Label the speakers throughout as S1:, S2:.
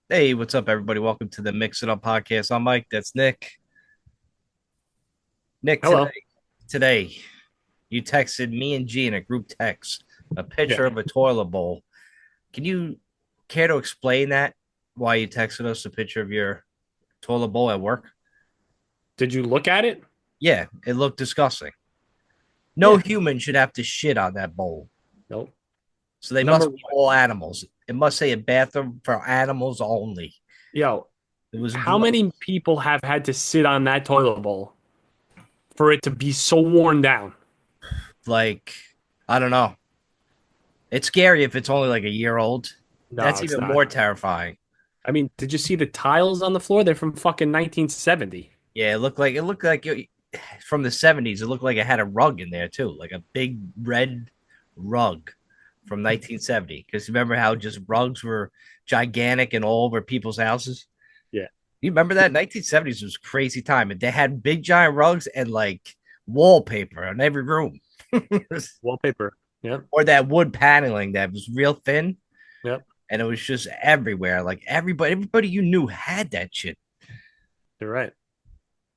S1: Hey, what's up, everybody? Welcome to the Mix It Up podcast. I'm Mike. That's Nick. Nick,
S2: Hello.
S1: today, you texted me and G in a group text a
S2: Yeah.
S1: picture of a toilet bowl. Can you care to explain that? Why you texted us a picture of your toilet bowl at work?
S2: Did you look at it?
S1: Yeah, it looked disgusting. No
S2: Yeah.
S1: human should have to shit on that bowl.
S2: Nope.
S1: So they
S2: Number
S1: must be
S2: one.
S1: all animals. It must say a bathroom for animals only.
S2: Yo,
S1: It was
S2: how many
S1: gross.
S2: people have had to sit on that toilet bowl for it to be so worn down?
S1: Like, I don't know. It's scary if it's only like a year old.
S2: No,
S1: That's
S2: it's
S1: even
S2: not.
S1: more terrifying.
S2: I mean, did you see the tiles on the floor? They're from fucking 1970.
S1: Yeah, from the 70s. It looked like it had a rug in there too, like a big red rug from 1970. Because remember how just rugs were gigantic and all over people's houses?
S2: Yeah.
S1: You remember that? 1970s was a crazy time. And they had big giant rugs and like wallpaper in every room.
S2: Wallpaper. Yep.
S1: Or that wood paneling that was real thin
S2: Yep.
S1: and it was just everywhere. Like everybody you knew had that shit.
S2: You're right.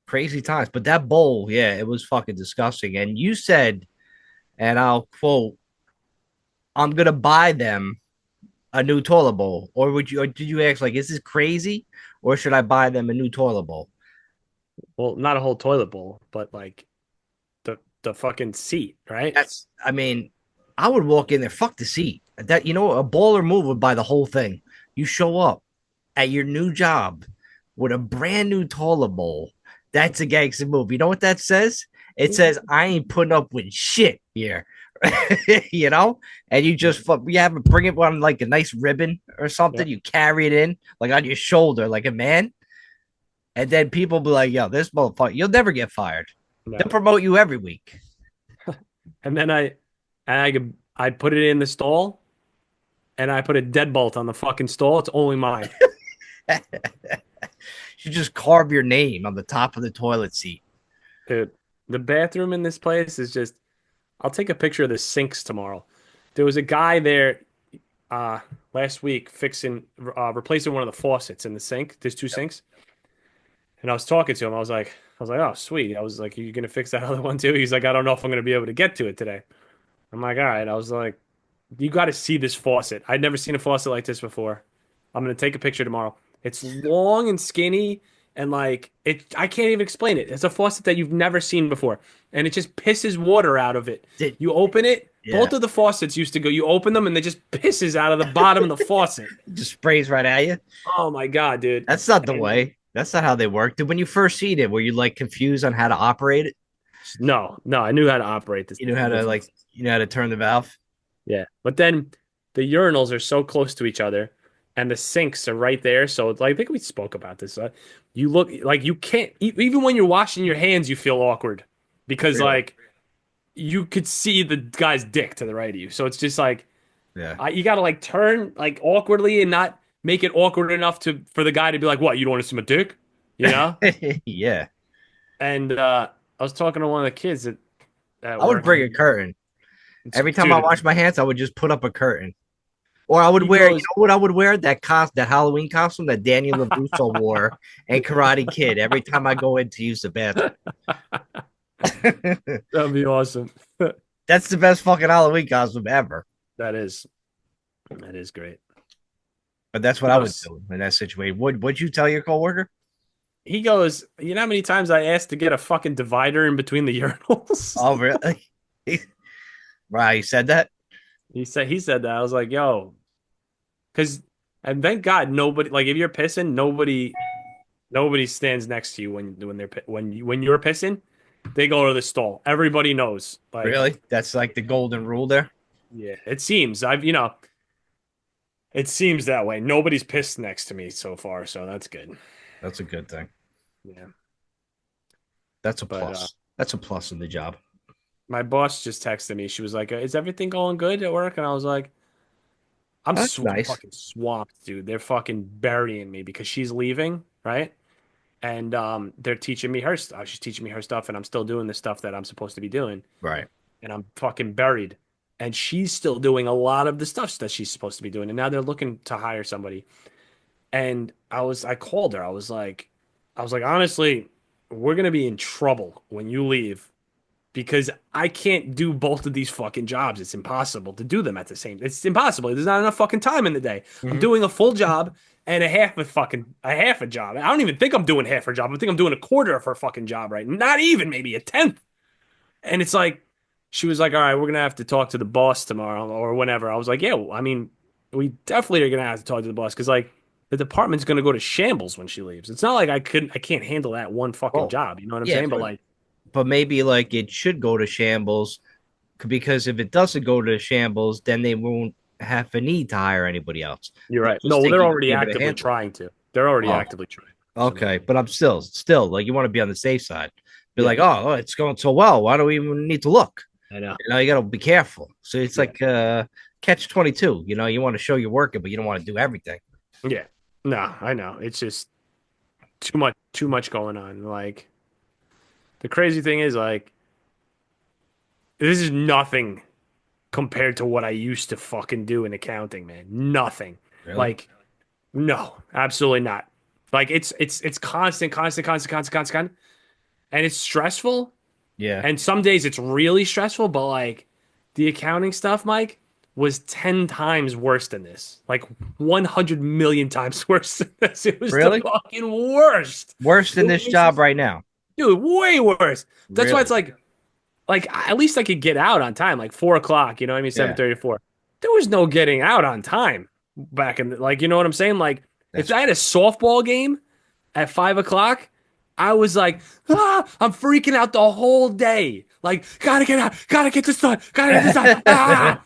S1: Crazy times. But that bowl, yeah, it was fucking disgusting. And you said, and I'll quote, I'm gonna buy them a new toilet bowl. Or did you ask like, is this crazy? Or should I buy them a new toilet bowl?
S2: Well, not a whole toilet bowl, but like the fucking seat, right?
S1: I mean, I would walk in there, fuck the seat. That a baller move would buy the whole thing. You show up at your new job with a brand new toilet bowl. That's a gangster move. You know what that says? It says I ain't putting up with shit here. you know, and you have to bring it on like a nice ribbon or something.
S2: Yep.
S1: You carry it in like on your shoulder, like a man, and then people be like, "Yo, this motherfucker, you'll never get fired." They'll
S2: No.
S1: promote you every week.
S2: And then I put it in the stall and I put a deadbolt on the fucking stall. It's only mine.
S1: You just carve your name on the top of the toilet seat.
S2: Dude, the bathroom in this place is just, I'll take a picture of the sinks tomorrow. There was a guy there uh last week replacing one of the faucets in the sink. There's two sinks. And I was talking to him. I was like, "Oh, sweet." I was like, "Are you gonna fix that other one too?" He's like, "I don't know if I'm gonna be able to get to it today." I'm like, "All right." I was like, "You got to see this faucet. I'd never seen a faucet like this before. I'm gonna take a picture tomorrow. It's long and skinny, and like it, I can't even explain it. It's a faucet that you've never seen before, and it just pisses water out of it.
S1: Did
S2: You open it.
S1: Yeah,
S2: Both of the faucets used to go. You open them, and they just pisses out of the bottom of the faucet.
S1: just sprays right at you.
S2: Oh my God, dude!
S1: That's not the
S2: And
S1: way. That's not how they work. Did when you first seen it, were you like confused on how to operate it?
S2: no, no, I knew how to operate
S1: You know how
S2: the
S1: to like,
S2: faucet.
S1: you know how to turn the valve.
S2: Yeah, but then the urinals are so close to each other, and the sinks are right there. So it's like I think we spoke about this. You look like you can't even when you're washing your hands, you feel awkward because
S1: Really?
S2: like you could see the guy's dick to the right of you. So it's just like
S1: Yeah.
S2: you got to like turn like awkwardly and not make it awkward enough to for the guy to be like, "What? You don't want to see my dick?" You know?
S1: Yeah.
S2: And I was talking to one of the kids at
S1: I would
S2: work, and
S1: bring a curtain. Every time I
S2: dude,
S1: wash my hands, I would just put up a curtain. Or I would
S2: he
S1: wear, you
S2: goes.
S1: know what I would wear? That Halloween costume that Daniel LaRusso wore and Karate Kid every time I go in to use the bathroom.
S2: That'd be awesome.
S1: That's the best fucking Halloween costume ever.
S2: That is that is great.
S1: But that's what I would
S2: Yes.
S1: do in that situation. Would you tell your coworker?
S2: He goes, you know how many times I asked to get a fucking divider in between the urinals?
S1: Oh, really? Right, he said that.
S2: He said that. I was like, yo, because and thank God nobody like if you're pissing, nobody stands next to you when you're pissing. They go to the stall. Everybody knows. Like,
S1: Really? That's like the golden rule there.
S2: yeah, it seems. It seems that way. Nobody's pissed next to me so far, so that's good.
S1: That's a good thing.
S2: Yeah.
S1: That's a
S2: But
S1: plus. That's a plus in the job.
S2: my boss just texted me. She was like, "Is everything going good at work?" And I was like,
S1: That's nice.
S2: fucking swamped, dude. They're fucking burying me because she's leaving, right? And they're teaching me her stuff. She's teaching me her stuff, and I'm still doing the stuff that I'm supposed to be doing,
S1: Right.
S2: and I'm fucking buried. And she's still doing a lot of the stuff that she's supposed to be doing. And now they're looking to hire somebody. And I called her. I was like, honestly, we're gonna be in trouble when you leave because I can't do both of these fucking jobs. It's impossible to do them at the same. It's impossible. There's not enough fucking time in the day. I'm
S1: Hmm.
S2: doing a full job and a half a job. I don't even think I'm doing half a job. I think I'm doing a quarter of her fucking job, right? Not even maybe a tenth. And it's like, she was like, all right, we're gonna have to talk to the boss tomorrow or whenever. I was like, yeah, well, I mean, we definitely are gonna have to talk to the boss because like the department's gonna go to shambles when she leaves. It's not like I can't handle that one fucking
S1: Well,
S2: job. You know what I'm
S1: yeah,
S2: saying? But like,
S1: but maybe like it should go to shambles because if it doesn't go to shambles, then they won't have a need to hire anybody else.
S2: you're
S1: They'll
S2: right. No,
S1: just
S2: well,
S1: think
S2: they're
S1: you'll
S2: already
S1: be able to
S2: actively
S1: handle it.
S2: trying to. They're already
S1: Oh,
S2: actively trying for somebody.
S1: okay, but I'm still like you want to be on the safe side. Be
S2: Yeah,
S1: like, oh, it's going so well. Why do we even need to look?
S2: I know.
S1: You got to be careful. So it's
S2: Yeah,
S1: like catch 22. You want to show you're working, but you don't want to do everything.
S2: yeah. No, I know. It's just too much going on. Like the crazy thing is, like this is nothing compared to what I used to fucking do in accounting, man. Nothing.
S1: Really?
S2: Like, no, absolutely not. Like it's constant, constant, and it's stressful.
S1: Yeah.
S2: And some days it's really stressful, but like the accounting stuff, Mike, was 10 times worse than this. Like 100 million times worse than this. It was the
S1: Really?
S2: fucking worst.
S1: Worse than
S2: It
S1: this
S2: was
S1: job
S2: just,
S1: right now.
S2: dude, way worse. That's why it's
S1: Really?
S2: like at least I could get out on time, like 4 o'clock, you know what I mean?
S1: Yeah.
S2: 7:30 to 4. There was no getting out on time back in like, you know what I'm saying? Like if
S1: That's
S2: I had a softball game at 5 o'clock, I was like, I'm freaking out the whole day. Like, gotta get out, gotta get this done, gotta get this done.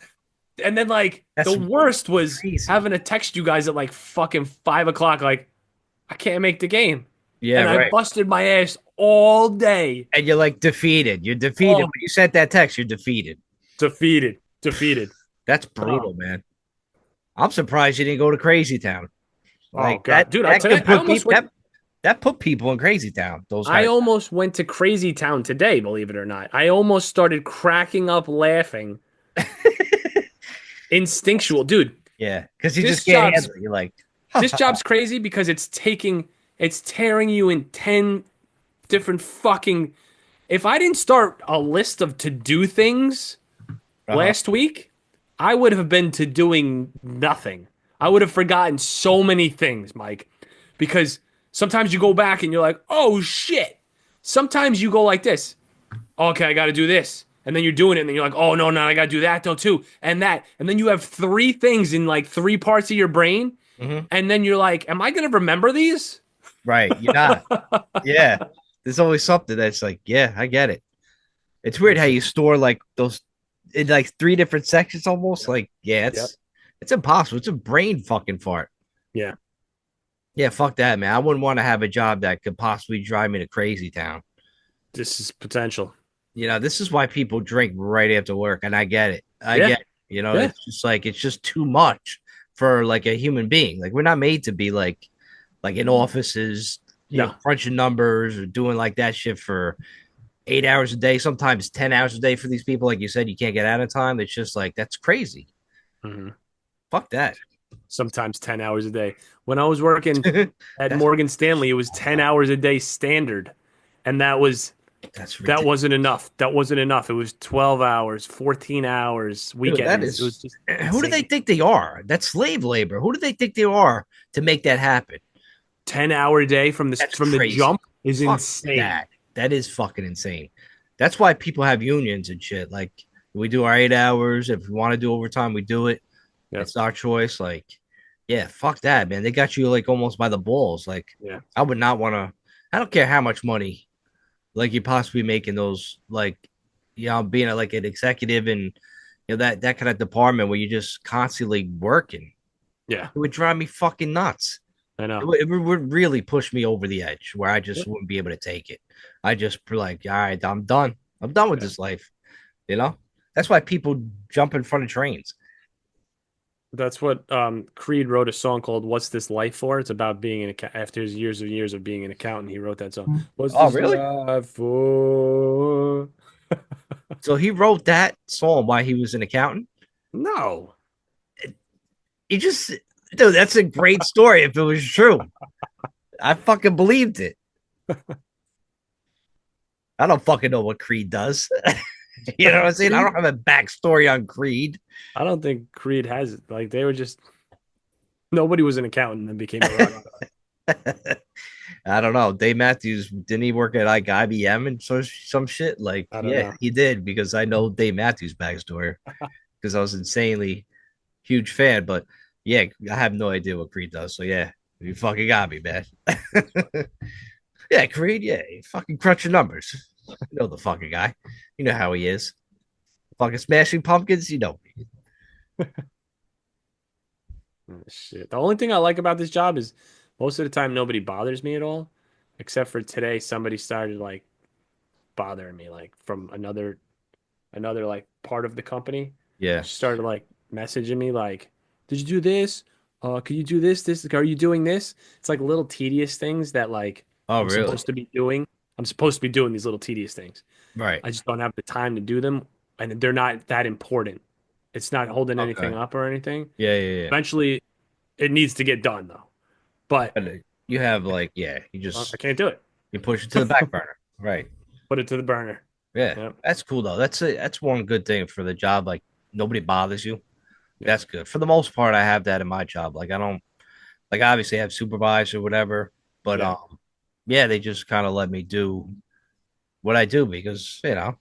S2: And then like the
S1: that's
S2: worst was
S1: crazy.
S2: having to text you guys at like fucking 5 o'clock, like, I can't make the game.
S1: Yeah,
S2: And I
S1: right.
S2: busted my ass all day.
S1: And you're like defeated. You're defeated.
S2: Oh,
S1: When you sent that text, you're defeated.
S2: defeated, defeated.
S1: That's
S2: Oh,
S1: brutal, man. I'm surprised you didn't go to Crazy Town.
S2: oh
S1: Like
S2: God, dude,
S1: that
S2: today
S1: could put people that put people in Crazy Town. Those
S2: I
S1: guys.
S2: almost went to Crazy Town today, believe it or not. I almost started cracking up laughing. Instinctual, dude.
S1: Yeah, because you
S2: This
S1: just can't
S2: job's
S1: handle it. You're like,
S2: this job's crazy because it's tearing you in 10 different fucking. If I didn't start a list of to do things
S1: uh-huh.
S2: last week, I would have been to doing nothing. I would have forgotten so many things, Mike, because sometimes you go back and you're like, oh shit. Sometimes you go like this. Okay, I got to do this. And then you're doing it, and then you're like, oh, no, no, I got to do that, though, too. And that. And then you have three things in like three parts of your brain.
S1: Hmm.
S2: And then you're like, am I going to remember these?
S1: Right. You're not. Yeah. There's always something that's like, yeah, I get it. It's weird how
S2: It's
S1: you store like those in like three different sections almost. Like, yeah,
S2: Yep.
S1: it's impossible. It's a brain fucking fart.
S2: Yeah.
S1: Yeah, fuck that, man. I wouldn't want to have a job that could possibly drive me to Crazy Town.
S2: This is potential.
S1: This is why people drink right after work, and I get it. I
S2: Yeah.
S1: get it.
S2: Yeah.
S1: It's just like it's just too much for like a human being. Like we're not made to be like in offices,
S2: No.
S1: crunching numbers or doing like that shit for 8 hours a day, sometimes 10 hours a day for these people. Like you said, you can't get out of time. It's just like that's crazy.
S2: Hmm.
S1: Fuck that.
S2: Sometimes 10 hours a day. When I was working at
S1: that's
S2: Morgan Stanley, it was 10 hours a day standard. And
S1: that's
S2: that
S1: ridiculous.
S2: wasn't enough. That wasn't enough. It was 12 hours, 14 hours,
S1: Dude, that
S2: weekends. It was
S1: is
S2: just
S1: who do they
S2: insane.
S1: think they are? That's slave labor. Who do they think they are to make that happen?
S2: 10-hour day
S1: That's
S2: from the
S1: crazy.
S2: jump is
S1: Fuck
S2: insane.
S1: that. That is fucking insane. That's why people have unions and shit. Like we do our 8 hours. If we want to do overtime, we do it.
S2: Yep.
S1: It's our choice. Like, yeah, fuck that, man. They got you like almost by the balls. Like,
S2: Yeah.
S1: I would not want to. I don't care how much money like you possibly making those like being like an executive and that kind of department where you're just constantly working.
S2: Yeah.
S1: It would drive me fucking nuts.
S2: I know.
S1: It would really push me over the edge where I just
S2: Yep.
S1: wouldn't be able to take it. I just be like, all right, I'm done. I'm done with
S2: Yeah.
S1: this life. You know, that's why people jump in front of trains.
S2: That's what Creed wrote a song called "What's This Life For?" It's about being an account after his years and years of being an accountant. He wrote that song. What's
S1: Oh,
S2: this
S1: really?
S2: life for?
S1: So he wrote that song while he was an accountant.
S2: No.
S1: He just Dude, that's a great story if it was true. I fucking believed it. I don't fucking know what Creed does. You know what I'm saying? I
S2: Creed?
S1: don't have a backstory on Creed.
S2: I don't think Creed has it. Like they were just nobody was an accountant and became a rock star.
S1: I don't know. Dave Matthews, didn't he work at like IBM and so some shit? Like,
S2: I don't
S1: yeah,
S2: know.
S1: he did because I know Dave Matthews' backstory because I was insanely huge fan. But yeah, I have no idea what Creed does. So yeah, you fucking got me, man. Yeah, Creed, yeah, he fucking crunching numbers. You know the fucking guy. You know how he is. Fucking smashing pumpkins, you know.
S2: Oh, shit. The only thing I like about this job is most of the time nobody bothers me at all, except for today somebody started like bothering me like from another like part of the company.
S1: Yeah.
S2: She started like messaging me like, "Did you do this? Could you do this? This are you doing this?" It's like little tedious things that like
S1: Oh,
S2: I'm
S1: really?
S2: supposed to be doing. I'm supposed to be doing these little tedious things.
S1: Right.
S2: I just don't have the time to do them, and they're not that important. It's not holding anything
S1: Okay.
S2: up or anything.
S1: Yeah, yeah, yeah.
S2: Eventually, it needs to get done though, but
S1: But you have like, yeah,
S2: I can't do it.
S1: you push it to the back burner. Right.
S2: Put it to the burner.
S1: Yeah.
S2: Yep.
S1: That's cool though. That's one good thing for the job. Like nobody bothers you.
S2: Yeah.
S1: That's good. For the most part, I have that in my job. Like I don't like obviously I have supervisor or whatever, but
S2: Yeah.
S1: yeah, they just kind of let me do what I do because
S2: Yeah.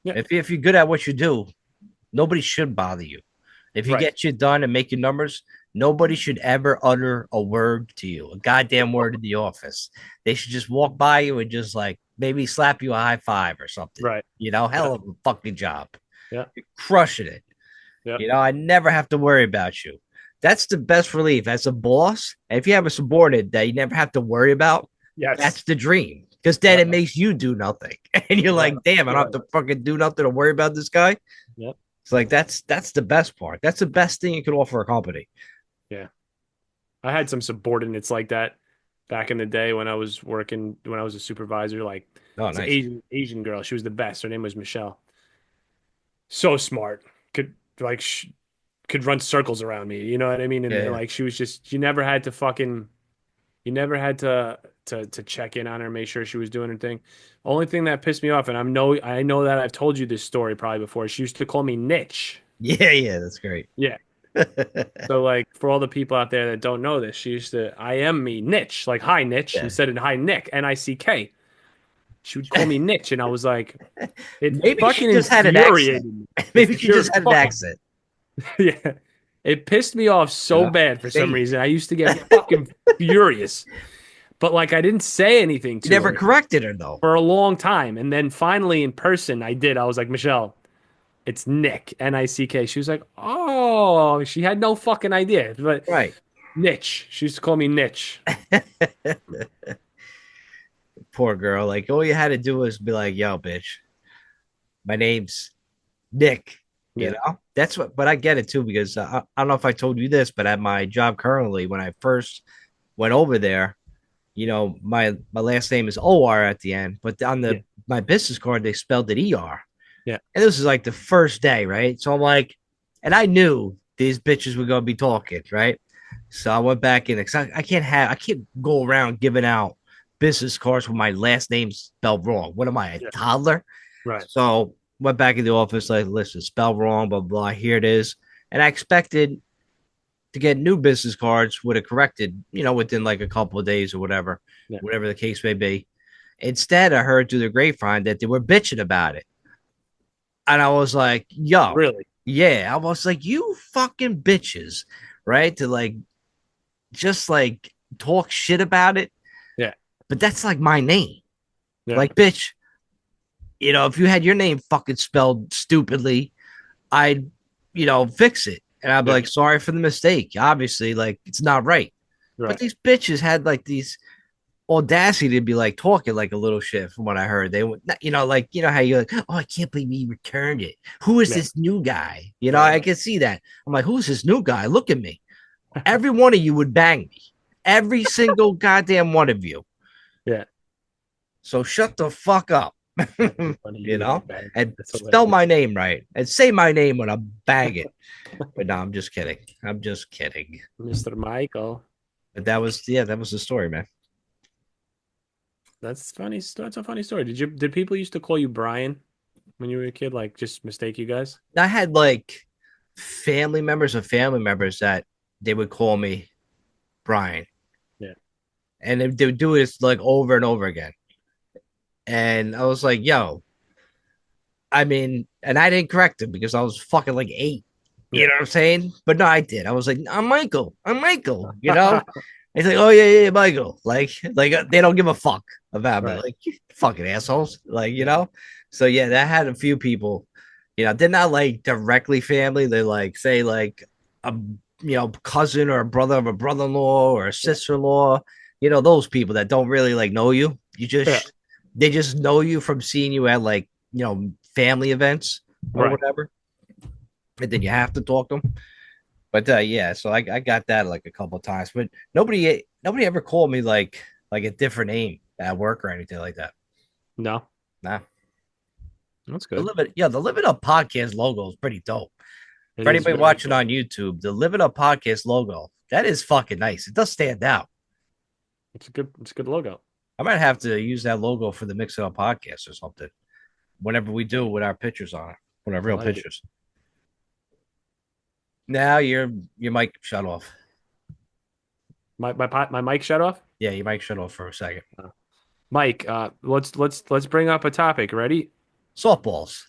S1: if you're good at what you do, nobody should bother you. If you
S2: Right.
S1: get shit done and make your numbers, nobody should ever utter a word to you, a goddamn word in the office. They should just walk by you and just like maybe slap you a high five or something.
S2: Right. Yeah.
S1: Hell of a fucking job.
S2: Yeah.
S1: You're crushing it.
S2: Yeah.
S1: I never have to worry about you. That's the best relief as a boss. And if you have a subordinate that you never have to worry about,
S2: Yes.
S1: that's the dream. Because then
S2: Yeah.
S1: it makes you do nothing. And you're
S2: Yeah.
S1: like, damn, I don't
S2: Yeah.
S1: have to fucking do nothing to worry about this guy.
S2: Yeah.
S1: It's like that's the best part. That's the best thing you could offer a company.
S2: Yeah. I had some subordinates like that back in the day when I was working, when I was a supervisor. Like,
S1: Oh,
S2: it's an
S1: nice.
S2: Asian girl. She was the best. Her name was Michelle. So smart. Could like could run circles around me. You know what I mean? And
S1: Yeah,
S2: then,
S1: yeah.
S2: like she was just you never had to fucking you never had to check in on her, make sure she was doing her thing. Only thing that pissed me off, and I know that I've told you this story probably before. She used to call me Niche.
S1: Yeah, yeah, that's great.
S2: Yeah. So like for all the people out there that don't know this, she used to I am me Niche, like hi Niche
S1: Yeah.
S2: instead of hi Nick, Nick. She would call me Niche, and I was like, it
S1: Maybe she
S2: fucking
S1: just had an accent.
S2: infuriated me.
S1: Maybe she
S2: Sure
S1: just
S2: as
S1: had an
S2: fuck.
S1: accent.
S2: Yeah. It pissed me off so bad for some
S1: Say it.
S2: reason. I used to get fucking furious. But like I didn't say anything
S1: You
S2: to
S1: never
S2: her
S1: corrected her though.
S2: for a long time. And then finally in person I did. I was like, Michelle, it's Nick, Nick. She was like, oh, she had no fucking idea. But
S1: Right.
S2: Niche. She used to call me Niche.
S1: Poor girl. Like all you had to do was be like, yo, bitch, my name's Nick.
S2: Yeah.
S1: That's what, but I get it too because I don't know if I told you this, but at my job currently, when I first went over there, my last name is OR at the end, but on
S2: Yeah.
S1: the my business card they spelled it ER.
S2: Yeah.
S1: And this is like the first day, right? So I'm like, and I knew these bitches were gonna be talking, right? So I went back in because I can't go around giving out business cards with my last name spelled wrong. What am I, a
S2: Yeah.
S1: toddler?
S2: Right.
S1: So went back in the office, like, listen, spell wrong, blah, blah. Here it is. And I expected to get new business cards with it corrected, within like a couple of days or
S2: Yeah.
S1: whatever the case may be. Instead, I heard through the grapevine that they were bitching about it. And I was like, yo,
S2: Really?
S1: yeah. I was like, you fucking bitches, right? To like, just like talk shit about it.
S2: Yeah.
S1: But that's like my name.
S2: Yeah.
S1: Like, bitch, if you had your name fucking spelled stupidly, I'd, fix it. And I'd be
S2: Yeah.
S1: like, sorry for the mistake. Obviously, like, it's not right. But
S2: Right.
S1: these bitches had like these audacity to be like talking like a little shit from what I heard. They would, like, how you're like, oh, I can't believe he returned it. Who is
S2: Yeah.
S1: this new guy?
S2: Right.
S1: I can see that. I'm like, who's this new guy? Look at me. Every one of you would bang me. Every single goddamn one of you.
S2: Yeah.
S1: So shut the fuck up.
S2: That's too funny. You
S1: You
S2: would
S1: know,
S2: bang.
S1: and
S2: That's
S1: spell my
S2: hilarious.
S1: name right and say my name when I'm bagging. But no, I'm just kidding. I'm just kidding.
S2: Mr. Michael.
S1: But that was yeah, that was the story, man.
S2: That's funny. That's a funny story. Did people used to call you Brian when you were a kid? Like just mistake you guys?
S1: I had like family members of family members that they would call me Brian,
S2: Yeah.
S1: and they would do this like over and over again. And I was like, yo, I mean, and I didn't correct him because I was fucking like 8. You
S2: Yeah.
S1: know what I'm saying? But no, I did. I was like, I'm Michael. I'm Michael. You know? He's like, oh yeah, Michael. Like they don't give a fuck about me.
S2: Right.
S1: Like you fucking assholes. Like you know. So yeah, that had a few people. You know, they're not like directly family. They like say like a cousin or a brother of a brother-in-law or a
S2: Yeah.
S1: sister-in-law. You know those people that don't really like know you.
S2: Yeah.
S1: They just know you from seeing you at like family events or
S2: Right.
S1: whatever, and then you have to talk to them. But yeah, so I got that like a couple of times, but nobody ever called me like a different name at work or anything like that.
S2: No.
S1: Nah.
S2: That's good.
S1: The Live It Up podcast logo is pretty dope.
S2: It
S1: For
S2: is
S1: anybody
S2: very
S1: watching
S2: cool.
S1: on YouTube, the Live It Up podcast logo, that is fucking nice. It does stand out.
S2: It's a good logo.
S1: I might have to use that logo for the Mix It Up podcast or something whenever we do it with our pictures on it, with our
S2: I
S1: real
S2: like it.
S1: pictures. Now your mic shut off.
S2: My mic shut off?
S1: Yeah, your mic shut off for a second.
S2: Mike, let's bring up a topic. Ready?
S1: Softballs.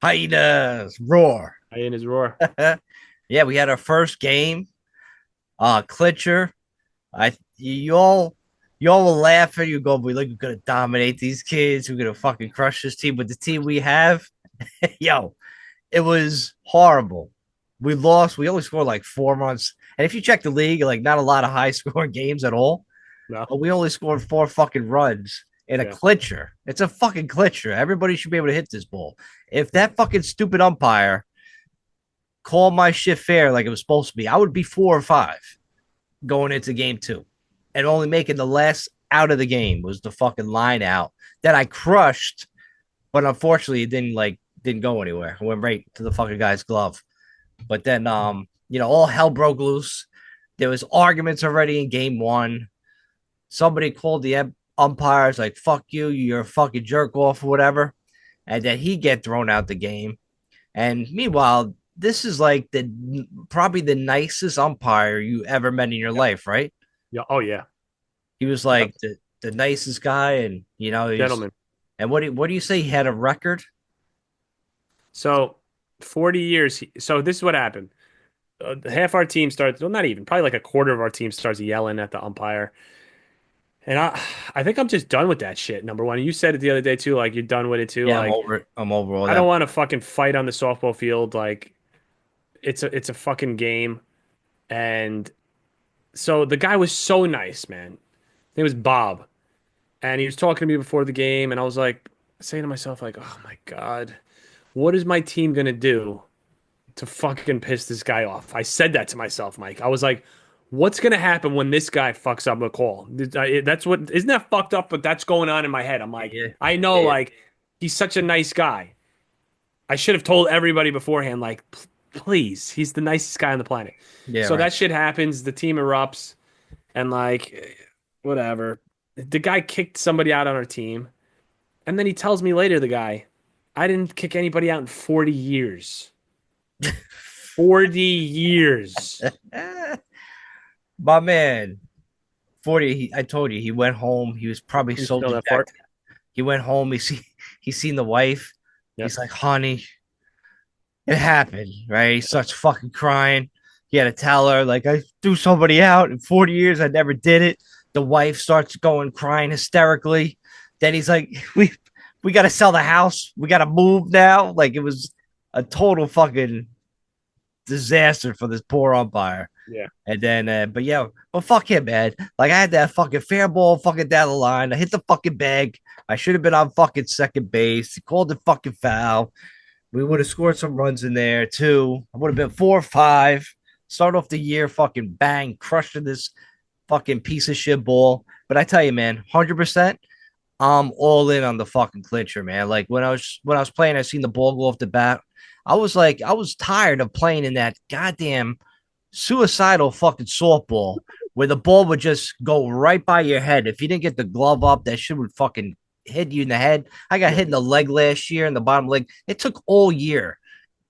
S1: Hyenas roar.
S2: I in his roar.
S1: Yeah, we had our first game. Clincher. I you all will laugh at you go, we like we're gonna dominate these kids, we're gonna fucking crush this team. But the team we have, yo, it was horrible. We lost. We only scored like 4 runs. And if you check the league, like not a lot of high scoring games at all.
S2: No.
S1: But we only scored 4 fucking runs in a
S2: Yeah.
S1: clincher. It's a fucking clincher. Everybody should be able to hit this ball. If that fucking stupid umpire called my shit fair like it was supposed to be, I would be 4 or 5 going into game 2. And only making the last out of the game was the fucking line out that I crushed, but unfortunately it didn't go anywhere. It went right to the fucking guy's glove. But then all hell broke loose. There was arguments already in game 1. Somebody called the umpires like "fuck you, you're a fucking jerk off" or whatever, and then he get thrown out the game. And meanwhile, this is like the probably the nicest umpire you ever met in your
S2: Yeah.
S1: life, right?
S2: Yeah. Oh yeah.
S1: He was
S2: Yep.
S1: like the nicest guy, and he's
S2: Gentlemen.
S1: and what do you say? He had a record.
S2: So 40 years. So this is what happened. Half our team starts, well, not even, probably like a quarter of our team starts yelling at the umpire. And I think I'm just done with that shit. Number one, you said it the other day too, like you're done with it too.
S1: Yeah, I'm
S2: Like
S1: over it. I'm over all
S2: I don't
S1: that.
S2: want to fucking fight on the softball field. Like it's a fucking game. And so the guy was so nice, man. It was Bob, and he was talking to me before the game, and I was like saying to myself, like, oh my God, what is my team gonna do to fucking piss this guy off? I said that to myself, Mike. I was like, what's gonna happen when this guy fucks up a call? That's what isn't that fucked up, but that's going on in my head. I'm like,
S1: Yeah,
S2: I know,
S1: yeah,
S2: like, he's such a nice guy. I should have told everybody beforehand, like, please, he's the nicest guy on the planet.
S1: yeah,
S2: So
S1: right.
S2: that shit happens, the team erupts, and like, whatever. The guy kicked somebody out on our team, and then he tells me later, the guy, I didn't kick anybody out in 40 years. 40 years.
S1: My man, 40. I told you he went home. He was probably
S2: You
S1: so
S2: smell that fart?
S1: dejected. He went home. He's seen the wife.
S2: Yeah.
S1: He's like, honey, it happened, right? He starts fucking crying. He had to tell her, like, I threw somebody out in 40 years. I never did it. The wife starts going crying hysterically. Then he's like, we got to sell the house. We got to move now. Like, it was a total fucking disaster for this poor umpire.
S2: Yeah.
S1: And then, but yeah, but fuck him, man. Like, I had that fucking fair ball fucking down the line. I hit the fucking bag. I should have been on fucking second base. He called the fucking foul. We would have scored some runs in there too. I would have been 4 or 5. Start off the year fucking bang, crushing this fucking piece of shit ball. But I tell you, man, 100%. I'm all in on the fucking clincher, man. Like when I was playing, I seen the ball go off the bat. I was tired of playing in that goddamn suicidal fucking softball where the ball would just go right by your head. If you didn't get the glove up, that shit would fucking hit you in the head. I got
S2: Yeah,
S1: hit in the leg last year in the bottom leg. It took all year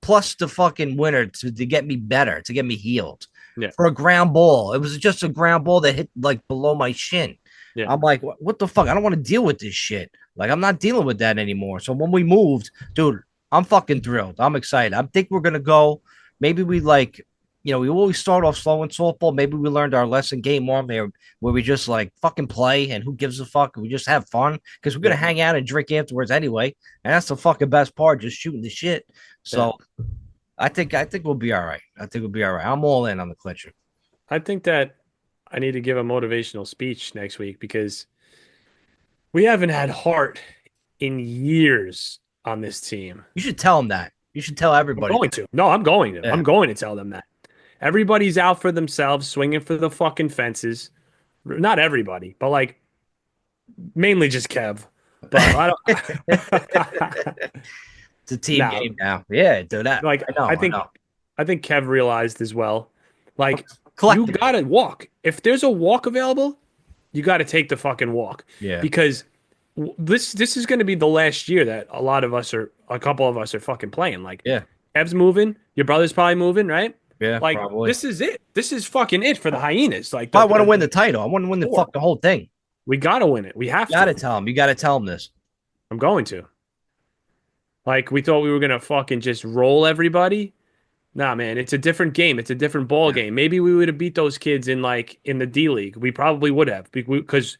S1: plus the fucking winter to get me better, to get me healed
S2: yeah,
S1: for a ground ball. It was just a ground ball that hit like below my shin.
S2: yeah.
S1: I'm like, what the fuck? I don't want to deal with this shit. Like, I'm not dealing with that anymore. So when we moved, dude, I'm fucking thrilled. I'm excited. I think we're gonna go. Maybe we like, we always start off slow in softball. Maybe we learned our lesson game one there where we just like fucking play and who gives a fuck? We just have fun because we're gonna
S2: Yeah,
S1: hang out and drink afterwards anyway. And that's the fucking best part, just shooting the shit.
S2: yeah.
S1: So I think we'll be all right. I think we'll be all right. I'm all in on the clincher.
S2: I think that I need to give a motivational speech next week because we haven't had heart in years on this team.
S1: You should tell him that. You should tell
S2: I'm
S1: everybody
S2: going to. No, I'm going to.
S1: that.
S2: I'm
S1: Yeah.
S2: going to tell them that. Everybody's out for themselves, swinging for the fucking fences. Not everybody, but like mainly just Kev. But I don't.
S1: It's a team
S2: Now,
S1: game now. Yeah, do that.
S2: like
S1: I know. I know.
S2: I think Kev realized as well. Like you
S1: Collectively.
S2: gotta walk. If there's a walk available, you got to take the fucking walk
S1: Yeah.
S2: because this is going to be the last year that a couple of us are fucking playing. Like
S1: Yeah.
S2: Ev's moving, your brother's probably moving, right?
S1: Yeah.
S2: Like
S1: Probably.
S2: this is it. This is fucking it for the Hyenas. Like
S1: If I want to win the title, I want to win the
S2: four.
S1: fuck the whole thing.
S2: We got to win it. We have
S1: You gotta
S2: to.
S1: tell him. You gotta tell him this.
S2: I'm going to. Like we thought we were gonna fucking just roll everybody. Nah, man, it's a different game. It's a different ball
S1: Yeah.
S2: game. Maybe we would have beat those kids in the D League. We probably would have because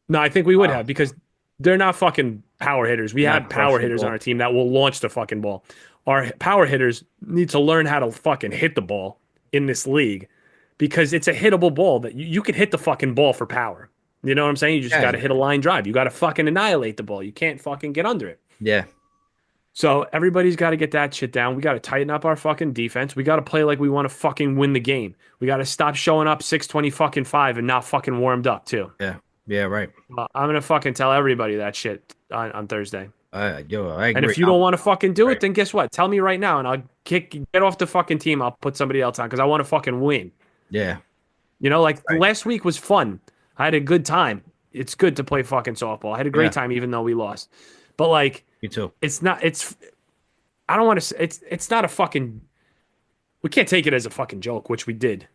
S2: no, I think we would
S1: Wow.
S2: have because they're not fucking power hitters. We
S1: Not
S2: have power
S1: crushing the
S2: hitters on
S1: ball.
S2: our team that will launch the fucking ball. Our power hitters need to learn how to fucking hit the ball in this league because it's a hittable ball that you can hit the fucking ball for power. You know what I'm saying? You just
S1: Yeah.
S2: got to hit a line drive. You got to fucking annihilate the ball. You can't fucking get under it.
S1: Yeah.
S2: So everybody's got to get that shit down. We got to tighten up our fucking defense. We got to play like we want to fucking win the game. We got to stop showing up 6:20 fucking 5 and not fucking warmed up too.
S1: Yeah. Yeah. Right.
S2: I'm gonna fucking tell everybody that shit on Thursday.
S1: I
S2: And
S1: agree.
S2: if you don't want to fucking do it,
S1: Right.
S2: then guess what? Tell me right now, and I'll get off the fucking team. I'll put somebody else on because I want to fucking win.
S1: Yeah.
S2: You know, like
S1: Right.
S2: last week was fun. I had a good time. It's good to play fucking softball. I had a
S1: Yeah.
S2: great time even though we lost. But like,
S1: You too.
S2: it's not. It's I don't want to. It's not a fucking. We can't take it as a fucking joke, which we did.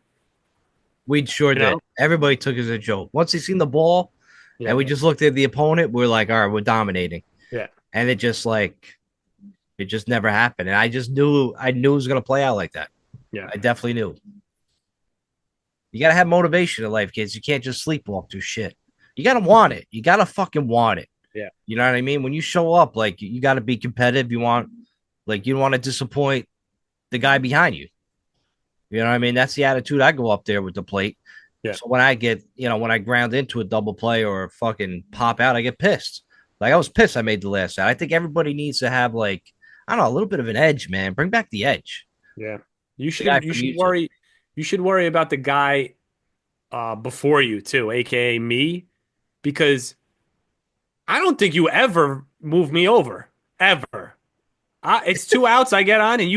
S1: We sure
S2: You
S1: did.
S2: know?
S1: Everybody took it as a joke. Once they seen the ball
S2: Yeah.
S1: and we just looked at the opponent, we are like, all right, we're dominating.
S2: Yeah.
S1: And it just never happened. And I knew it was gonna play out like that.
S2: Yeah.
S1: I definitely knew. You gotta have motivation in life, kids. You can't just sleepwalk through shit. You gotta want it. You gotta fucking want it.
S2: Yeah.
S1: You know what I mean? When you show up, like you gotta be competitive. You don't want to disappoint the guy behind you. You know what I mean? That's the attitude I go up there with the plate.
S2: Yeah.
S1: So when I ground into a double play or fucking pop out, I get pissed. Like I was pissed I made the last out. I think everybody needs to have like, I don't know, a little bit of an edge, man. Bring back the edge.
S2: Yeah. You
S1: The guy
S2: should
S1: from YouTube.
S2: you should worry about the guy before you too, aka me, because I don't think you ever move me over. Ever. It's two outs I get on, and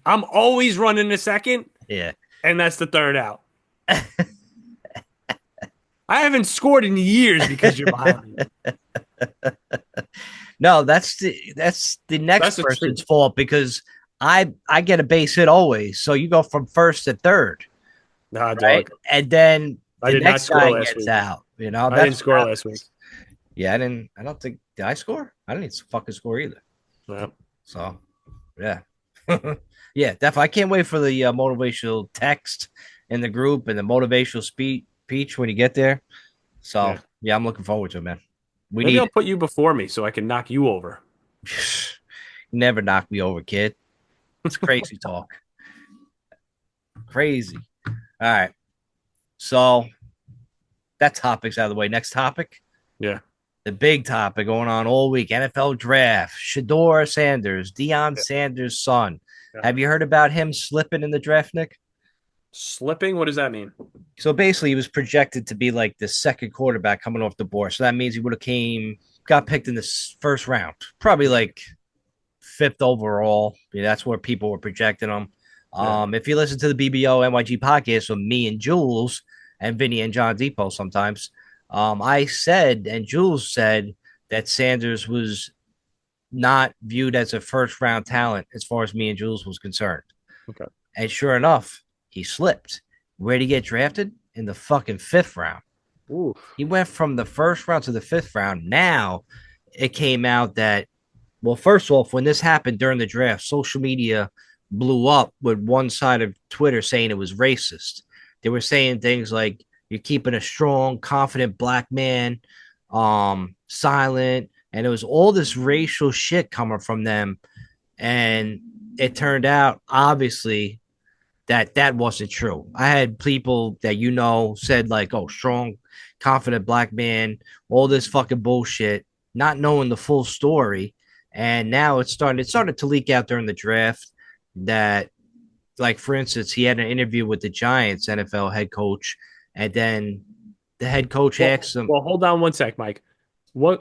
S2: I'm always running the second,
S1: Yeah.
S2: and that's the third out. I haven't scored in years because you're behind me.
S1: No, that's the next
S2: That's the
S1: person's
S2: truth.
S1: fault because I get a base hit always. So you go from first to third,
S2: Nah,
S1: right?
S2: dog.
S1: And then
S2: I
S1: the
S2: did not
S1: next
S2: score
S1: guy
S2: last
S1: gets
S2: week.
S1: out.
S2: I didn't
S1: That's what
S2: score last week.
S1: happens. Yeah, I don't think did I score? I didn't fucking score either.
S2: No.
S1: So yeah. Yeah, definitely. I can't wait for the motivational text in the group and the motivational speech when you get there. So
S2: Yeah.
S1: yeah, I'm looking forward to it, man. We
S2: Maybe
S1: need
S2: I'll put you before me so I can knock you over.
S1: it. Never knock me over, kid. It's crazy talk. Crazy. All right. So that topic's out of the way. Next topic.
S2: Yeah.
S1: The big topic going on all week. NFL draft. Shador Sanders, Deion
S2: Yeah.
S1: Sanders' son.
S2: Yeah.
S1: Have you heard about him slipping in the draft, Nick?
S2: Slipping? What does that mean?
S1: So basically, he was projected to be like the second quarterback coming off the board. So that means he would have got picked in the first round, probably like fifth overall. Yeah, that's where people were projecting him.
S2: Yeah.
S1: If you listen to the BBO NYG podcast with me and Jules and Vinny and John Depot sometimes, I said and Jules said that Sanders was not viewed as a first round talent as far as me and Jules was concerned.
S2: Okay.
S1: And sure enough, he slipped. Where'd he get drafted? In the fucking fifth round.
S2: Oof.
S1: He went from the first round to the fifth round. Now it came out that, well, first off, when this happened during the draft, social media blew up with one side of Twitter saying it was racist. They were saying things like, you're keeping a strong, confident black man silent. And it was all this racial shit coming from them. And it turned out, obviously, that wasn't true. I had people that said like, "Oh, strong, confident black man," all this fucking bullshit, not knowing the full story. And now it started to leak out during the draft that, like, for instance, he had an interview with the Giants NFL head coach, and then the head coach
S2: Well,
S1: asked him.
S2: well, hold on one sec, Mike. Who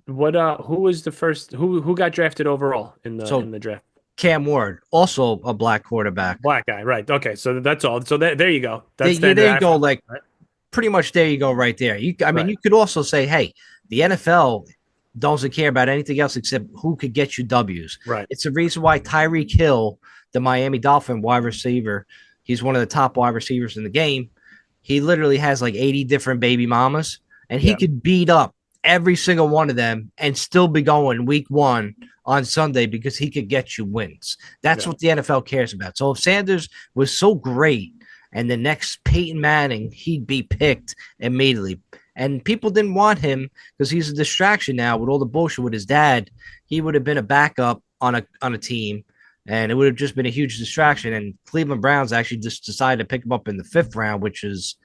S2: was the first, who got drafted overall in
S1: So
S2: the draft?
S1: Cam Ward, also a black quarterback.
S2: Black guy, right. Okay, so that's all. So there you go. That's
S1: Yeah,
S2: then
S1: there you
S2: that,
S1: go. Like,
S2: right?
S1: pretty much there you go right there. I mean,
S2: Right.
S1: you could also say, hey, the NFL doesn't care about anything else except who could get you W's.
S2: Right.
S1: It's the reason why Tyreek Hill, the Miami Dolphin wide receiver, he's one of the top wide receivers in the game. He literally has like 80 different baby mamas, and he
S2: Yeah.
S1: could beat up every single one of them and still be going week one on Sunday because he could get you wins. That's
S2: Yeah.
S1: what the NFL cares about. So if Sanders was so great and the next Peyton Manning, he'd be picked immediately. And people didn't want him because he's a distraction now with all the bullshit with his dad. He would have been a backup on a team, and it would have just been a huge distraction. And Cleveland Browns actually just decided to pick him up in the fifth round, which is,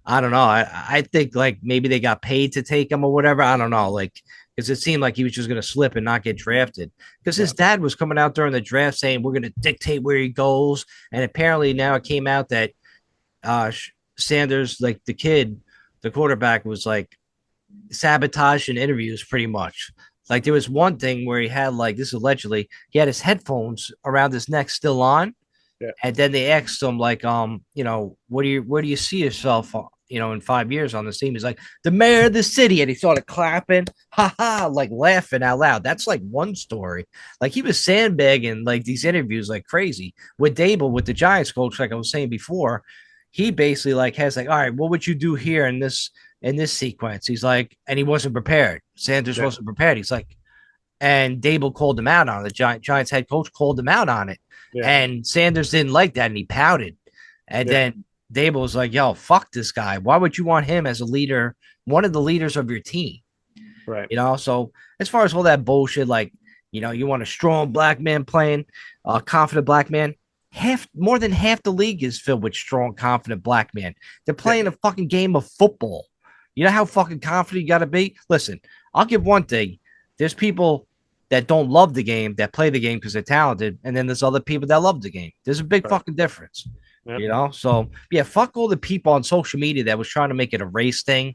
S1: I don't know. I think like maybe they got paid to take him or whatever. I don't know. Like, because it seemed like he was just going to slip and not get drafted. Because
S2: Yeah.
S1: his dad was coming out during the draft saying we're going to dictate where he goes, and apparently now it came out that Sanders, like the kid, the quarterback, was like sabotaging interviews pretty much. Like there was one thing where he had like this allegedly he had his headphones around his neck still on,
S2: Yeah.
S1: and then they asked him like, where do you see yourself, in 5 years on this team? He's like, the mayor of the city, and he started clapping, ha ha, like laughing out loud. That's like one story. Like he was sandbagging like these interviews like crazy with Dable, with the Giants coach, like I was saying before. He basically like has like, all right, what would you do here in this sequence? He's like, and he wasn't prepared. Sanders
S2: Yeah.
S1: wasn't prepared. He's like, and Dable called him out on it. The Giants head coach called him out on it.
S2: Yeah.
S1: And Sanders didn't like that and he pouted. And
S2: Yeah.
S1: then Dable was like, yo, fuck this guy. Why would you want him as a leader, one of the leaders of your team?
S2: Right.
S1: So as far as all that bullshit, like, you want a strong black man playing, a confident black man. More than half the league is filled with strong, confident black men. They're
S2: Yeah.
S1: playing a fucking game of football. You know how fucking confident you got to be? Listen, I'll give one thing. There's people that don't love the game that play the game because they're talented, and then there's other people that love the game. There's a big
S2: Right.
S1: fucking difference.
S2: Yeah.
S1: So yeah, fuck all the people on social media that was trying to make it a race thing,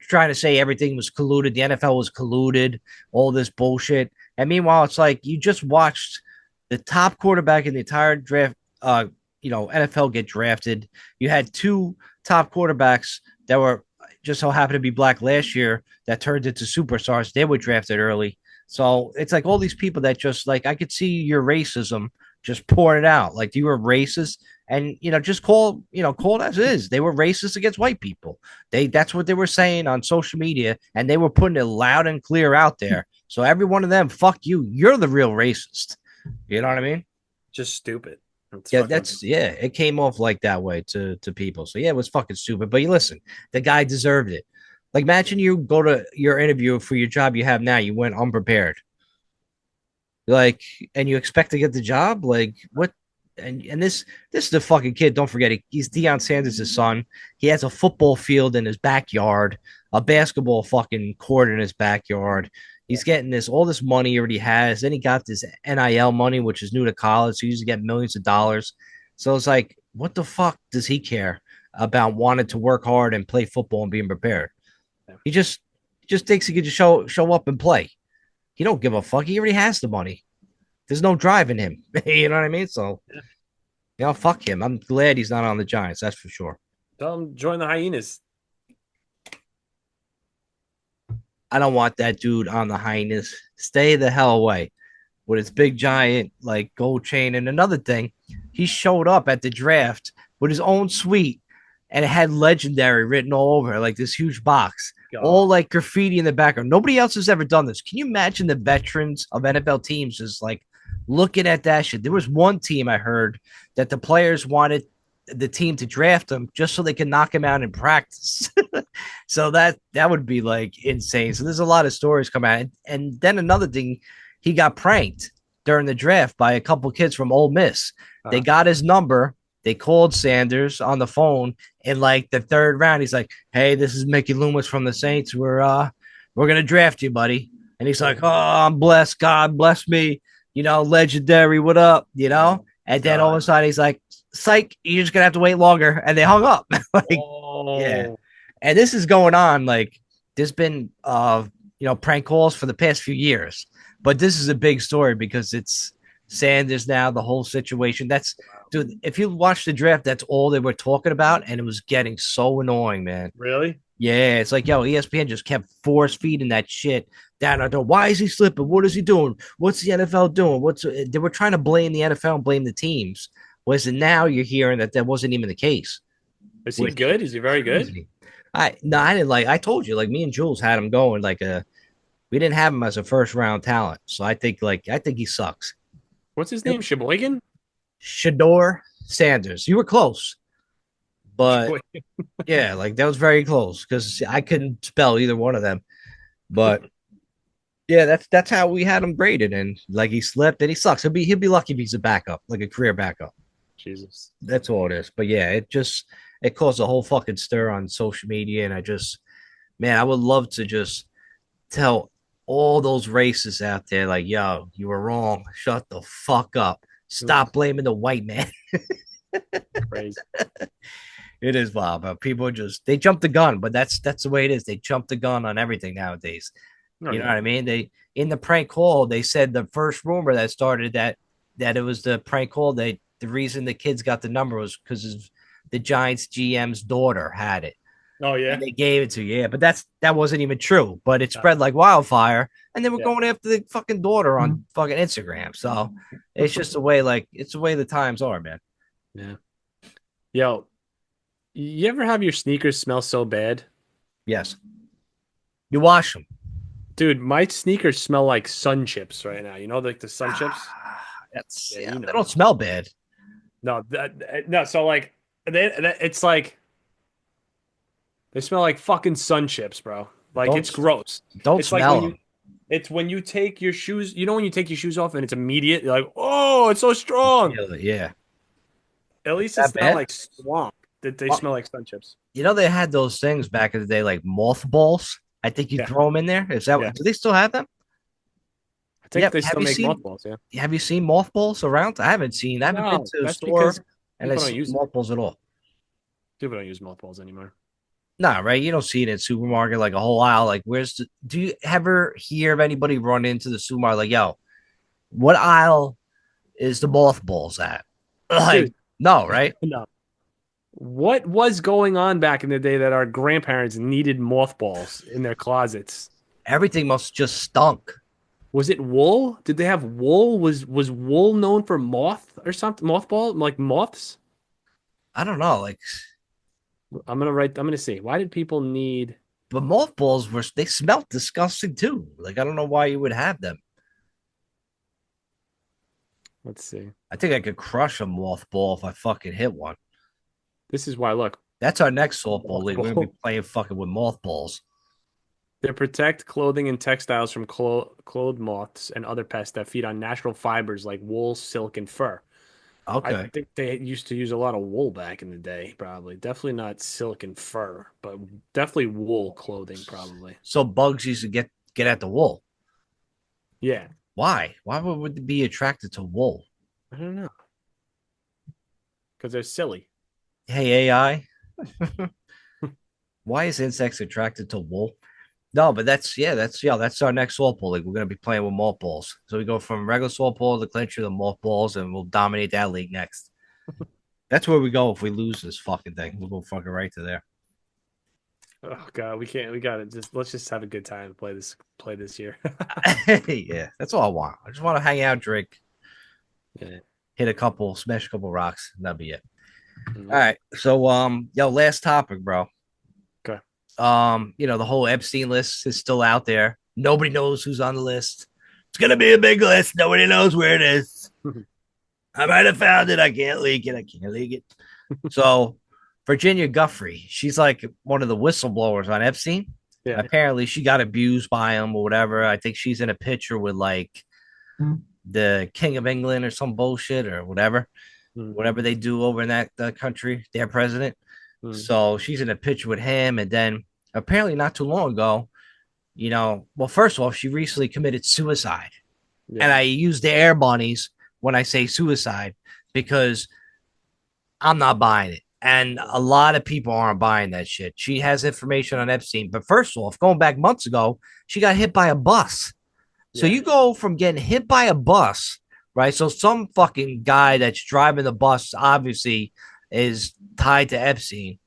S1: trying to say everything was colluded, the NFL was colluded, all this bullshit. And meanwhile, it's like you just watched the top quarterback in the entire draft, NFL get drafted. You had two top quarterbacks that were just so happened to be black last year that turned into superstars. They were drafted early. So it's like all these people that just like I could see your racism just pouring it out. Like you were racist, and just call it as it is. They were racist against white people. That's what they were saying on social media, and they were putting it loud and clear out there. So every one of them, fuck you. You're the real racist. You know what I mean?
S2: Just stupid. It's
S1: Yeah,
S2: fucking.
S1: it came off like that way to people. So yeah, it was fucking stupid. But you listen, the guy deserved it. Like imagine you go to your interview for your job you have now, you went unprepared. Like, and you expect to get the job? Like what? And this is the fucking kid. Don't forget, he's Deion Sanders' son. He has a football field in his backyard, a basketball fucking court in his backyard. He's getting all this money he already has. Then he got this NIL money, which is new to college. So he used to get millions of dollars. So it's like what the fuck does he care about wanting to work hard and play football and being prepared?
S2: Yeah.
S1: He just thinks he could just show up and play. He don't give a fuck. He already has the money. There's no drive in him. You know what I mean? So, fuck him. I'm glad he's not on the Giants. That's for sure.
S2: Tell him join the Hyenas.
S1: I don't want that dude on the highness. Stay the hell away with his big giant like gold chain. And another thing, he showed up at the draft with his own suite and it had legendary written all over it, like this huge box, all
S2: God,
S1: like graffiti in the background. Nobody else has ever done this. Can you imagine the veterans of NFL teams just like looking at that shit? There was one team I heard that the players wanted the team to draft him just so they can knock him out in practice. So that would be like insane. So there's a lot of stories come out. And then another thing, he got pranked during the draft by a couple kids from Ole Miss. They
S2: uh,
S1: got his number. They called Sanders on the phone in like the third round. He's like, "Hey, this is Mickey Loomis from the Saints. We're gonna draft you, buddy." And he's like, "Oh, I'm blessed. God bless me. Legendary. What up? And then all of a
S2: God.
S1: sudden he's like, "Psych, you're just gonna have to wait longer." And they hung up. Like, yeah.
S2: Oh,
S1: And this is going on like there's been prank calls for the past few years, but this is a big story because it's Sanders now, the whole situation. That's dude, if you watch the draft, that's all they were talking about, and it was getting so annoying, man.
S2: really?
S1: Yeah, it's like, yo, ESPN just kept force feeding that shit down our door. Why is he slipping? What is he doing? What's the NFL doing? They were trying to blame the NFL and blame the teams. Whereas now you're hearing that wasn't even the case,
S2: Is he
S1: which
S2: good? Is he
S1: is
S2: very good?
S1: crazy. I didn't like. I told you, like me and Jules had him going like a. We didn't have him as a first round talent, so I think he sucks.
S2: What's his name? Sheboygan?
S1: Shador Sanders, you were close, but
S2: Sheboygan.
S1: yeah, like that was very close because I couldn't spell either one of them. But yeah, that's how we had him graded, and like he slipped and he sucks. He'll be lucky if he's a backup, like a career backup.
S2: Jesus.
S1: That's all it is. But yeah, it caused a whole fucking stir on social media, and man, I would love to just tell all those racists out there, like, yo, you were wrong. Shut the fuck up. Stop blaming the white man.
S2: Crazy.
S1: It is wild, but people they jump the gun, but that's the way it is. They jump the gun on everything nowadays.
S2: Oh
S1: You know what
S2: yeah.
S1: I mean? They in the prank call, they said the first rumor that started that it was the prank call. The reason the kids got the number was because the Giants GM's daughter had it.
S2: Oh
S1: And
S2: yeah.
S1: they gave it to you. Yeah, but that wasn't even true. But it
S2: No.
S1: spread like wildfire, and they were
S2: Yeah.
S1: going after the fucking daughter on fucking Instagram. So it's just the way, like it's the way the times are, man.
S2: Yeah. Yo, you ever have your sneakers smell so bad?
S1: Yes, you wash them.
S2: Dude, my sneakers smell like sun chips right now. You know, like the sun chips?
S1: That's
S2: Yeah,
S1: yeah.
S2: you
S1: They
S2: know.
S1: don't smell bad.
S2: No, no. So like, it's like they smell like fucking sun chips, bro. Like
S1: Don't
S2: it's gross.
S1: don't
S2: It's like
S1: smell them.
S2: it's when you take your shoes. You know when you take your shoes off and it's immediate. You're like, oh, it's so
S1: You
S2: strong.
S1: feel it, yeah.
S2: At least
S1: That
S2: it's not
S1: bad?
S2: like swamp that they
S1: Well,
S2: smell like sun chips.
S1: they had those things back in the day, like mothballs. I think you
S2: Yeah,
S1: throw them in there. Is that
S2: yeah.
S1: do they still have them?
S2: I think
S1: Yep.
S2: they
S1: Have
S2: still
S1: you
S2: make
S1: seen
S2: mothballs. Yeah.
S1: Have you seen mothballs around? I haven't seen. I haven't been
S2: No,
S1: to a
S2: that's because
S1: store and I
S2: people don't
S1: see
S2: use them.
S1: mothballs at all.
S2: People don't use mothballs anymore.
S1: Nah, right? You don't see it in supermarket like a whole aisle. Like, do you ever hear of anybody run into the supermarket like, yo, what aisle is the mothballs at? Like,
S2: Dude,
S1: no, right?
S2: no. What was going on back in the day that our grandparents needed mothballs in their closets?
S1: Everything must just stunk.
S2: Was it wool? Did they have wool? Was wool known for moth or something? Mothball? Like moths?
S1: I don't know. Like,
S2: I'm gonna see. Why did people need
S1: but mothballs they smelled disgusting too. Like, I don't know why you would have them.
S2: let's see.
S1: I think I could crush a mothball if I fucking hit one.
S2: This is why look.
S1: That's our next softball league. We're gonna
S2: Mothball.
S1: be playing fucking with mothballs.
S2: They protect clothing and textiles from clothed moths and other pests that feed on natural fibers like wool, silk, and fur. I
S1: Okay.
S2: think they used to use a lot of wool back in the day, probably. Definitely not silk and fur, but definitely wool clothing, probably.
S1: So bugs used to get at the wool.
S2: Yeah,
S1: Why? Why would they be attracted to wool?
S2: I don't know. because they're silly.
S1: Hey, AI, why is insects attracted to wool? No, but that's our next softball league. We're gonna be playing with malt balls. So we go from regular softball to clincher to malt balls, and we'll dominate that league next. That's where we go if we lose this fucking thing. We'll go fucking right to there.
S2: Oh God, we can't. We gotta just let's just have a good time and play this year.
S1: Yeah, that's all I want. I just want to hang out, drink,
S2: Yeah.
S1: hit a couple, smash a couple rocks. And that'll be it. All
S2: Mhm.
S1: right. So yo, last topic, bro.
S2: Okay.
S1: The whole Epstein list is still out there. Nobody knows who's on the list. It's gonna be a big list. Nobody knows where it is. I might have found it. I can't leak it. I can't leak it. So Virginia Guffrey, she's like one of the whistleblowers on Epstein.
S2: Yeah.
S1: Apparently, she got abused by him or whatever. I think she's in a picture with like the King of England or some bullshit or whatever,
S2: Mm,
S1: whatever they do over in that country, their president.
S2: mm,
S1: So she's in a picture with him, and then apparently not too long ago, well, first of all, she recently committed suicide,
S2: yeah.
S1: and I use the air bunnies when I say suicide because I'm not buying it. And a lot of people aren't buying that shit. She has information on Epstein. But first off, going back months ago, she got hit by a bus. So
S2: Yeah.
S1: you go from getting hit by a bus, right? So some fucking guy that's driving the bus obviously is tied to Epstein.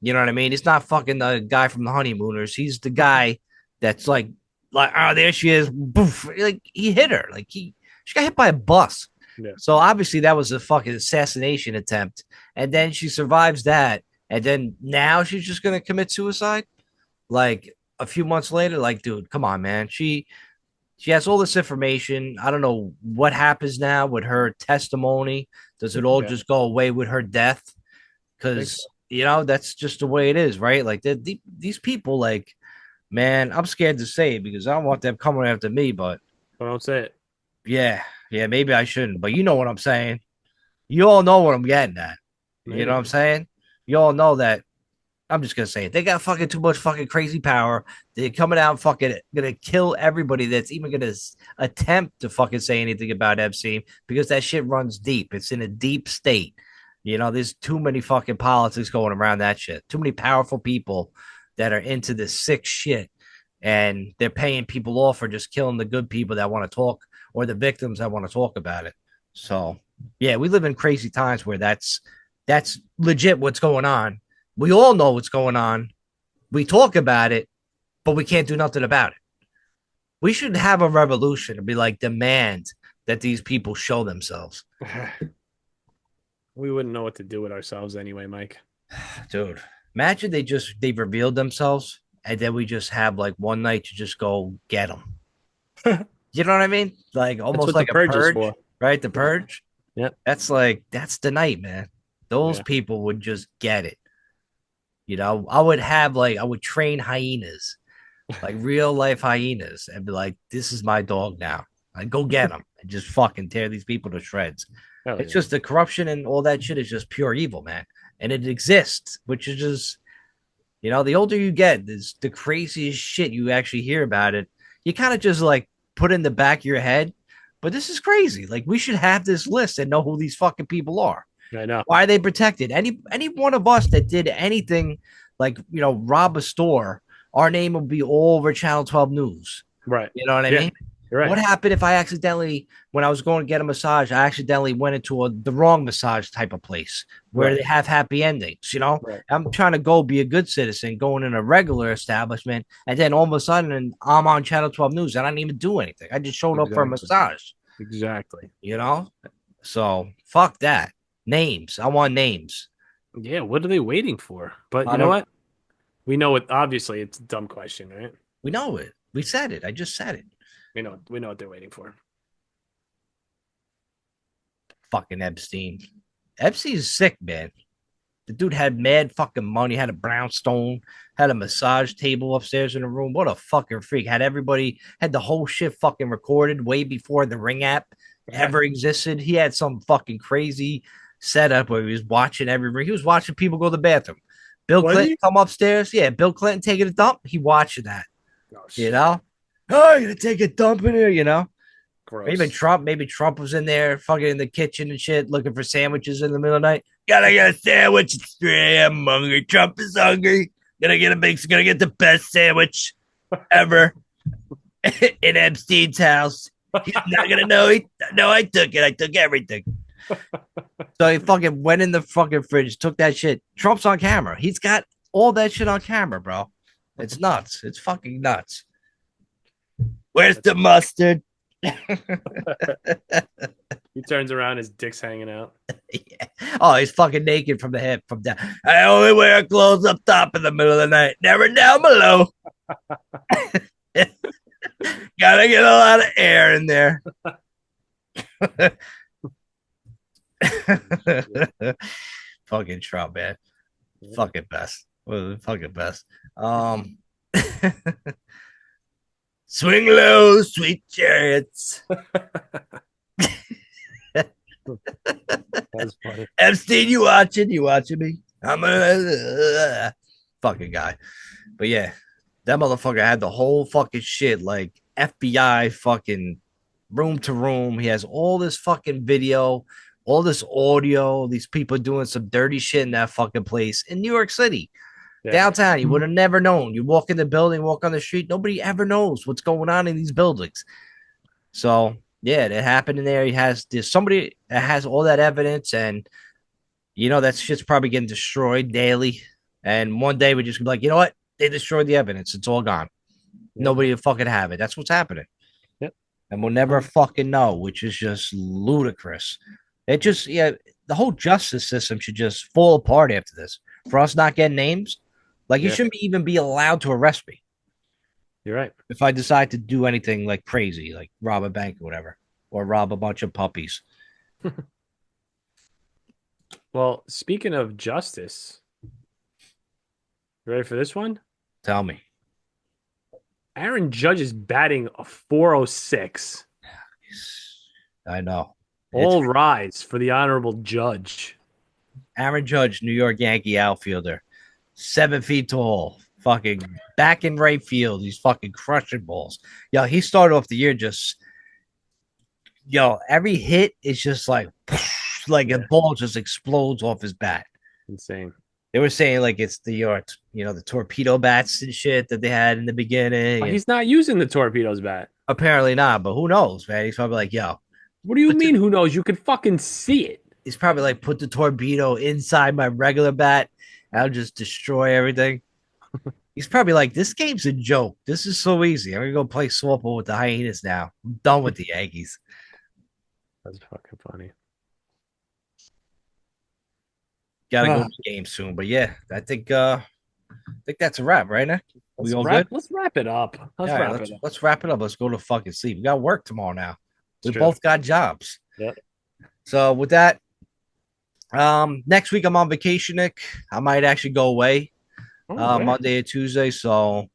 S1: You know what I mean? It's not fucking the guy from the honeymooners. He's the guy that's like, oh, there she is. Boof. Like he hit her. She got hit by a bus.
S2: Yeah.
S1: So obviously that was a fucking assassination attempt. And then she survives that. And then now she's just gonna commit suicide. Like a few months later, like, dude, come on, man. She has all this information. I don't know what happens now with her testimony. Does it all
S2: Yeah.
S1: just go away with her death?
S2: I think so.
S1: Because that's just the way it is, right? Like these people, like, man, I'm scared to say it because I don't want them coming after me. But
S2: But don't say it.
S1: yeah, yeah, maybe I shouldn't. But you know what I'm saying. You all know what I'm getting at. You know what
S2: Maybe.
S1: I'm saying? You all know that. I'm just gonna say it. They got fucking too much fucking crazy power. They're coming out and fucking gonna kill everybody that's even gonna attempt to fucking say anything about Epstein because that shit runs deep. It's in a deep state. There's too many fucking politics going around that shit. Too many powerful people that are into this sick shit, and they're paying people off for just killing the good people that want to talk or the victims that want to talk about it. So yeah, we live in crazy times where that's legit what's going on. We all know what's going on. We talk about it, but we can't do nothing about it. We should have a revolution and be like, demand that these people show themselves.
S2: We wouldn't know what to do with ourselves anyway, Mike.
S1: Dude, imagine they've revealed themselves and then we just have like one night to just go get them.
S2: That's
S1: You know what I mean? Like almost
S2: what the
S1: like a
S2: purge is
S1: purge,
S2: for.
S1: right? The purge.
S2: Yep.
S1: That's the night, man. Those
S2: Yeah.
S1: people would just get it. I would train hyenas, like real life hyenas, and be like, "This is my dog now. I go get them and just fucking tear these people to shreds."
S2: Hell
S1: It's
S2: yeah.
S1: just the corruption and all that shit is just pure evil, man, and it exists, which is just the older you get, is the craziest shit you actually hear about it. You kind of just like put in the back of your head, but this is crazy. Like we should have this list and know who these fucking people are.
S2: I know.
S1: Why are they protected? Any one of us that did anything like rob a store, our name will be all over Channel 12 News.
S2: Right.
S1: You know what I
S2: Yeah.
S1: mean?
S2: You're
S1: What
S2: right.
S1: happened if I accidentally, when I was going to get a massage, I accidentally went into the wrong massage type of place where
S2: Right.
S1: they have happy endings?
S2: Right.
S1: I'm trying to go be a good citizen, going in a regular establishment, and then all of a sudden I'm on Channel 12 News and I didn't even do anything. I just showed up for a
S2: Exactly.
S1: massage.
S2: Exactly.
S1: You know, so fuck that. Names. I want names.
S2: Yeah. What are they waiting for? But
S1: I
S2: you know
S1: don't.
S2: what? We know it. Obviously, it's a dumb question, right?
S1: We know it. We said it. I just said it.
S2: We know what they're waiting for.
S1: Fucking Epstein. Epstein's sick, man. The dude had mad fucking money, had a brownstone, had a massage table upstairs in the room. What a fucking freak. Had the whole shit fucking recorded way before the Ring app ever existed. He had some fucking crazy setup where he was watching he was watching people go to the bathroom. Bill
S2: Was
S1: Clinton
S2: he?
S1: come upstairs. Yeah, Bill Clinton taking a dump. He watching that,
S2: Oh,
S1: you know? Oh, you're gonna take a dump in here,
S2: Gross.
S1: Maybe Trump was in there fucking in the kitchen and shit, looking for sandwiches in the middle of the night. Gotta get a sandwich. It's 3 a.m. I'm hungry. Trump is hungry. Gonna get the best sandwich ever in Epstein's house. He's not gonna know. No, I took it. I took everything. So he fucking went in the fucking fridge, took that shit. Trump's on camera. He's got all that shit on camera, bro. It's nuts. It's fucking nuts. Where's the mustard?
S2: He turns around, his dick's hanging out.
S1: Yeah. Oh, he's fucking naked from the hip, from down. I only wear clothes up top in the middle of the night, never down below. Gotta get a lot of air in there. Fucking Trump, man. Fucking best. Fucking best. Swing low, sweet chariots.
S2: That's funny.
S1: Epstein, you watching? You watching me? I'm a fucking guy. But yeah, that motherfucker had the whole fucking shit, like FBI fucking room to room. He has all this fucking video, all this audio, these people doing some dirty shit in that fucking place in New York City. Yeah. Downtown, you would have never known. You walk in the building, walk on the street, nobody ever knows what's going on in these buildings. So yeah, that happened in there. There's somebody that has all that evidence, and that shit's probably getting destroyed daily. And one day we're just gonna be like, you know what? They destroyed the evidence. It's all gone. Yep. Nobody will fucking have it. That's what's happening.
S2: Yep.
S1: And we'll never fucking know, which is just ludicrous. The whole justice system should just fall apart after this. For us not getting names, like you shouldn't even be allowed to arrest me.
S2: You're right.
S1: If I decide to do anything like crazy, like rob a bank or whatever, or rob a bunch of puppies.
S2: Well, speaking of justice, you ready for this one?
S1: Tell me.
S2: Aaron Judge is batting a 406.
S1: I know.
S2: All rise for the honorable judge.
S1: Aaron Judge, New York Yankee outfielder, 7 feet tall, fucking back in right field. He's fucking crushing balls. Yo, he started off the year every hit is just like a ball just explodes off his bat.
S2: Insane.
S1: They were saying like it's the torpedo bats and shit that they had in the beginning.
S2: He's not using the torpedoes bat.
S1: Apparently not, but who knows, man? He's probably like, yo.
S2: What do you mean, who knows? You could fucking see it.
S1: He's probably like, put the torpedo inside my regular bat. I'll just destroy everything. He's probably like, this game's a joke. This is so easy. I'm going to go play softball with the Hyenas now. I'm done with the Yankees.
S2: That's fucking funny.
S1: Got to go to the game soon. But yeah, I think that's a wrap, right, Nick? We all good?
S2: Let's wrap it up. Let's
S1: wrap it up. Let's go to fucking sleep. We got work tomorrow now. We both got jobs.
S2: Yep.
S1: So with that, next week I'm on vacation, Nick. I might actually go away Monday or Tuesday. So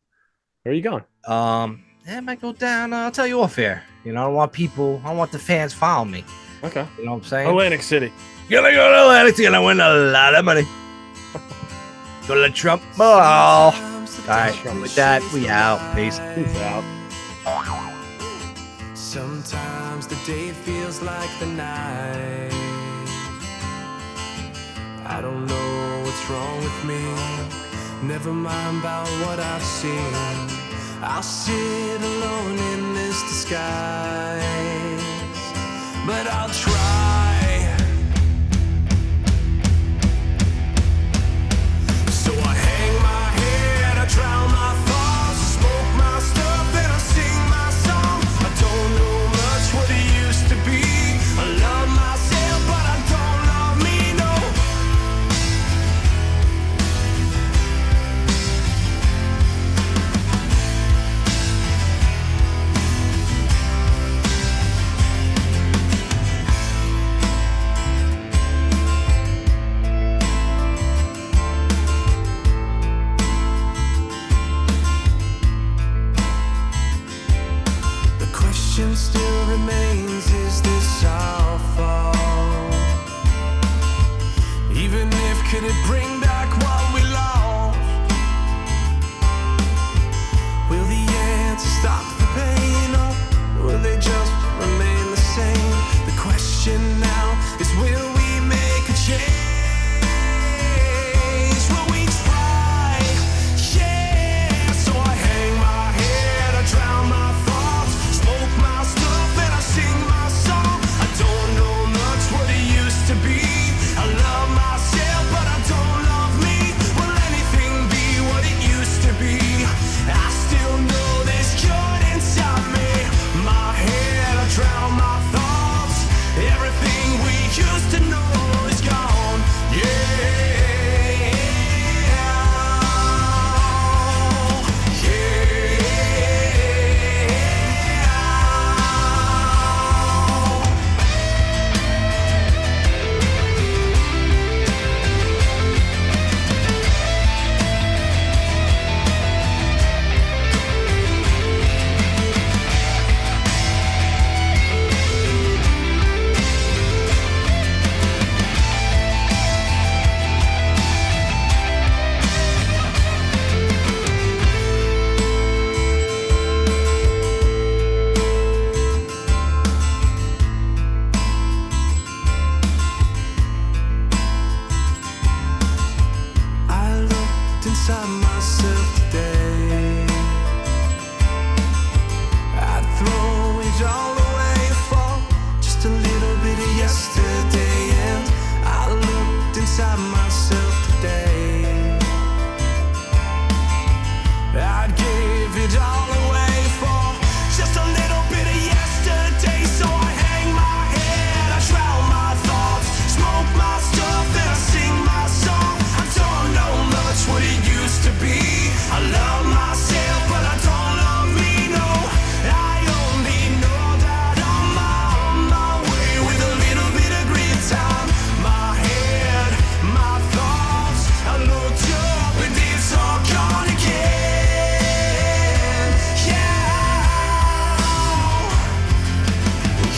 S2: where are you going?
S1: I might go down. I'll tell you off air. I don't want the fans following me.
S2: Okay.
S1: You know what I'm saying?
S2: Atlantic City.
S1: Gonna go to Atlantic City and I win a lot of money. Go to Trump Ball. All right. With that, we out. Peace.
S2: Peace out.
S3: Sometimes the day feels like the night. I don't know what's wrong with me. Never mind about what I've seen. I'll sit alone in this disguise, but I'll try. So I hang my head, I drown my thoughts, smoke my stuff, then I sing my song. I don't know much what it used to be. I love myself, but I don't love me, no. The question still remains, is this our fault? Even if, could it bring back what we lost? Will the answer stop the pain, or will they just remain?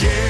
S3: Yeah.